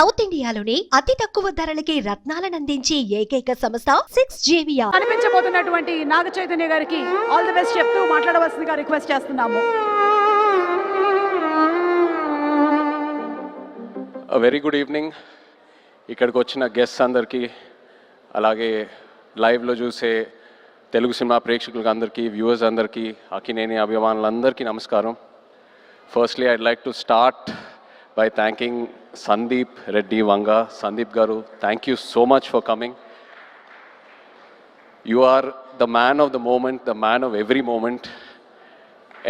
South ఇండియాలోని అతి తక్కువ ధరలకి రత్నాలను అందించే ఏకైక సంస్థ 6JVR. కనిపించబోతున్నటువంటి నాగ చైతన్య గారికి ఆల్ ది బెస్ట్ చెప్తూ మాట్లాడవలసిందిగా రిక్వెస్ట్ చేస్తున్నాము. Very good evening. ఇక్కడికి వచ్చిన గెస్ట్స్ అందరికీ, అలాగే లైవ్లో చూసే తెలుగు సినిమా ప్రేక్షకులకు అందరికీ, వ్యూవర్స్ అందరికీ, అక్కినేని అభిమానులందరికీ నమస్కారం. Firstly I'd like to start by thanking Sandeep Reddy Vanga. Sandeep Garu, thank you so much for coming. You are the man of the moment, the man of every moment.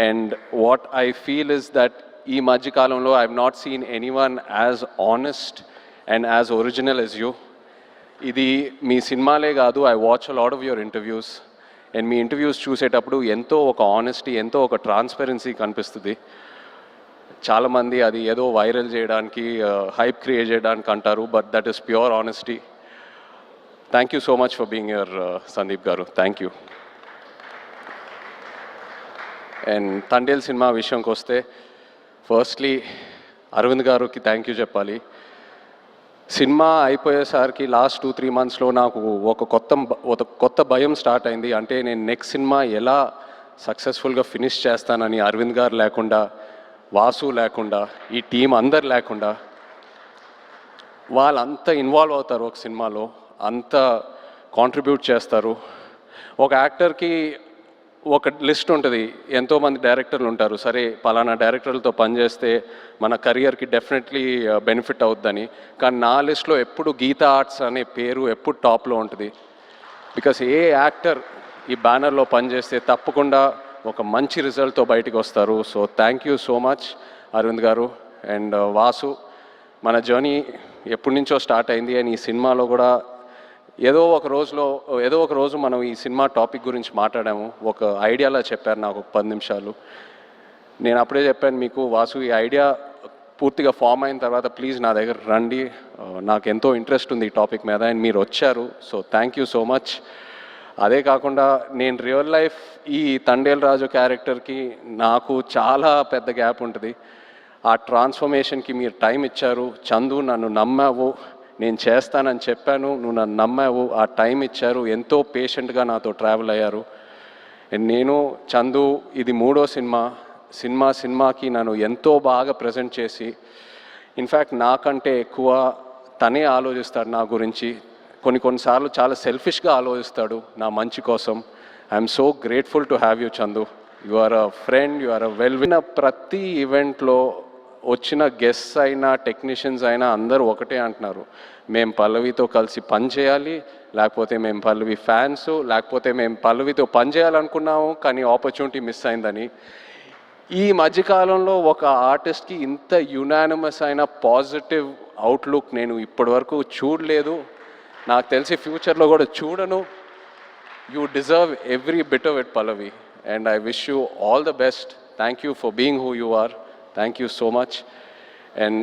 And what I feel is that ee Majjikalamlo I have not seen anyone as honest and as original as you. Idi mee cinemale gaadu, I watch a lot of your interviews. And mee interviews చూసేటప్పుడు ఎంతో ఒక honesty, ఎంతో ఒక transparency కనిపిస్తుంది. చాలామంది అది ఏదో viral చేయడానికి, హైప్ క్రియేట్ చేయడానికి అంటారు, but that is pure honesty. Thank you so much for being your Sandeep garu. Thank you. And Thandel cinema విషయంకి వస్తే, ఫస్ట్లీ అరవింద్ గారికి థ్యాంక్ యూ చెప్పాలి. సినిమా అయిపోయేసరికి లాస్ట్ 2-3 మంత్స్లో నాకు ఒక కొత్త భయం స్టార్ట్ అయింది. అంటే నేను నెక్స్ట్ సినిమా ఎలా సక్సెస్ఫుల్గా ఫినిష్ చేస్తానని. అరవింద్ గారు లేకుండా, వాసు లేకుండా, ఈ టీం అందరు లేకుండా, వాళ్ళంతా ఇన్వాల్వ్ అవుతారు ఒక సినిమాలో, అంత కాంట్రిబ్యూట్ చేస్తారు. ఒక యాక్టర్కి ఒక లిస్ట్ ఉంటుంది, ఎంతోమంది డైరెక్టర్లు ఉంటారు. సరే పలానా డైరెక్టర్లతో పనిచేస్తే మన కెరియర్కి డెఫినెట్లీ బెనిఫిట్ అవుద్దని. కానీ నా లిస్ట్లో ఎప్పుడు గీతా ఆర్ట్స్ అనే పేరు ఎప్పుడు టాప్లో ఉంటుంది. బికాస్ ఏ యాక్టర్ ఈ బ్యానర్లో పనిచేస్తే తప్పకుండా ఒక మంచి రిజల్ట్తో బయటికి వస్తారు. So thank you so much Arvind గారు. అండ్ వాసు, మన జర్నీ ఎప్పటి నుంచో స్టార్ట్ అయింది. అండ్ ఈ సినిమాలో కూడా ఏదో ఒక రోజు మనం ఈ సినిమా టాపిక్ గురించి మాట్లాడాము. ఒక ఐడియాలా చెప్పారు నాకు ఒక 10 నిమిషాలు. నేను అప్పుడే చెప్పాను మీకు, వాసు ఈ ఐడియా పూర్తిగా ఫామ్ అయిన తర్వాత ప్లీజ్ నా దగ్గర రండి, నాకు ఎంతో ఇంట్రెస్ట్ ఉంది ఈ టాపిక్ మీద. అండ్ మీరు వచ్చారు. So thank you so much. అదే కాకుండా నేను రియల్ లైఫ్ ఈ తండేల్ రాజు క్యారెక్టర్కి నాకు చాలా పెద్ద గ్యాప్ ఉంటుంది. ఆ ట్రాన్స్ఫర్మేషన్కి మీరు టైం ఇచ్చారు. చందు, నన్ను నమ్మావు, నేను చేస్తానని చెప్పాను, నువ్వు నన్ను నమ్మావు, ఆ టైం ఇచ్చారు, ఎంతో పేషెంట్గా నాతో ట్రావెల్ అయ్యారు. నేను చందు ఇది 3వ సినిమాకి నన్ను ఎంతో బాగా ప్రజెంట్ చేసి, ఇన్ఫ్యాక్ట్ నాకంటే ఎక్కువ తనే ఆలోచిస్తాడు నా గురించి. కొన్నిసార్లు చాలా సెల్ఫిష్గా ఆలోచిస్తాడు నా మంచి కోసం. I'm so grateful to have you Chandu. You are a friend, you are a విన్న ప్రతి ఈవెంట్లో వచ్చిన గెస్ట్స్ అయినా టెక్నీషియన్స్ అయినా అందరూ ఒకటే అంటున్నారు, మేము పల్లవితో కలిసి పని చేయాలి, లేకపోతే మేము పల్లవి ఫ్యాన్స్, లేకపోతే మేము పల్లవితో పని చేయాలనుకున్నాము కానీ ఆపర్చునిటీ మిస్ అయిందని. ఈ మధ్యకాలంలో ఒక ఆర్టిస్ట్కి ఇంత యునానిమస్ అయిన పాజిటివ్ అవుట్లుక్ నేను ఇప్పటివరకు చూడలేదు, నాకు తెలిసి ఫ్యూచర్లో కూడా చూడను. You deserve every bit of it Pallavi. And I wish you all the best. Thank you for being who you are. Thank you so much. And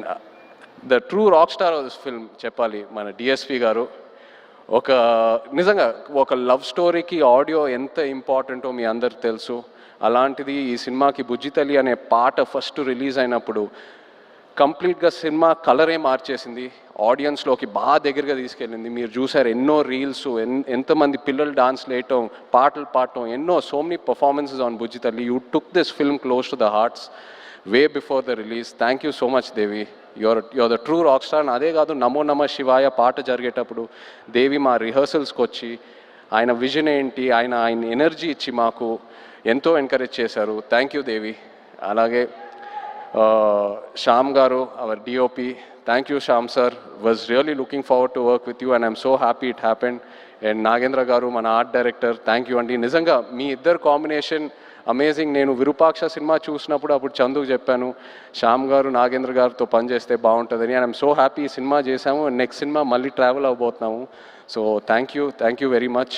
the true rock star of this film చెప్పాలి మన DSP గారు. నిజంగా ఒక love స్టోరీకి audio ఎంత ఇంపార్టెంటో మీ అందరికి తెలుసు. అలాంటిది ఈ సినిమాకి బుజ్జితల్లి అనే పాట ఫస్ట్ రిలీజ్ అయినప్పుడు కంప్లీట్గా సినిమా కలరే మార్చేసింది, ఆడియన్స్లోకి బాగా దగ్గరగా తీసుకెళ్ళింది. మీరు చూసారు ఎన్నో రీల్స్, ఎంతమంది పిల్లలు డాన్స్ వేయటం, పాటలు పాడటం, so many performances on Bujjithalli. You took this film close to the hearts way before the release. Thank you so much Devi. Your the true rock star. అదే కాదు, నమో నమ శివాయ పాట జరిగేటప్పుడు దేవి మా రిహర్సల్స్కి వచ్చి ఆయన విజన్ ఏంటి, ఆయన ఎనర్జీ ఇచ్చి మాకు ఎంతో ఎంకరేజ్ చేశారు. Thank you Devi. అలాగే శ్యామ్ గారు, our DOP, thank you Shyam sir. Was really looking forward to work with you and I'm so happy it happened. And Nagendra గారు, మన ఆర్ట్ డైరెక్టర్, థ్యాంక్ యూ అండి. నిజంగా మీ ఇద్దరు కాంబినేషన్ అమేజింగ్. నేను విరూపాక్ష సినిమా చూసినప్పుడు అప్పుడు చందుకు చెప్పాను, శ్యామ్ గారు నాగేంద్ర గారితో పనిచేస్తే బాగుంటుందని. అండ్ ఐఎమ్ సో హ్యాపీ ఈ సినిమా చేశాము. నెక్స్ట్ సినిమా మళ్ళీ ట్రావెల్ అవ్వబోతున్నాము. So thank you very much.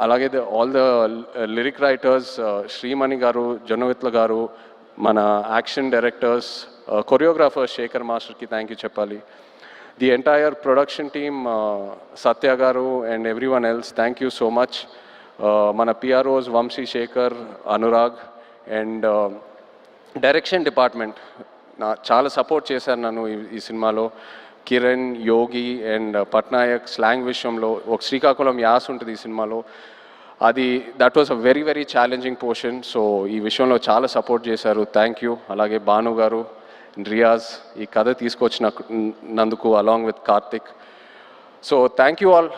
అలాగే all the lyric writers, Sreemani garu, Jonnavithula garu, మన యాక్షన్ డైరెక్టర్స్, కొరియోగ్రాఫర్స్ శేఖర్ మాస్టర్కి థ్యాంక్ యూ చెప్పాలి. The entire production team, Satya garu and everyone else, thank you so much. మన PROs Vamsi, Shekhar, Anurag. And direction department, చాలా support చేశారు నన్ను ఈ సినిమాలో. కిరణ్, యోగి అండ్ పట్నాయక్ స్లాంగ్ విషయంలో ఒక శ్రీకాకుళం యాస ఉంటుంది ఈ సినిమాలో. That was a very very challenging portion. So ఈ విషయంలో చాలా సపోర్ట్ చేశారు. Thank you. అలాగే భాను గారు, రియాజ్ ఈ కథ తీసుకొచ్చినందుకు along with Karthik. So thank you all.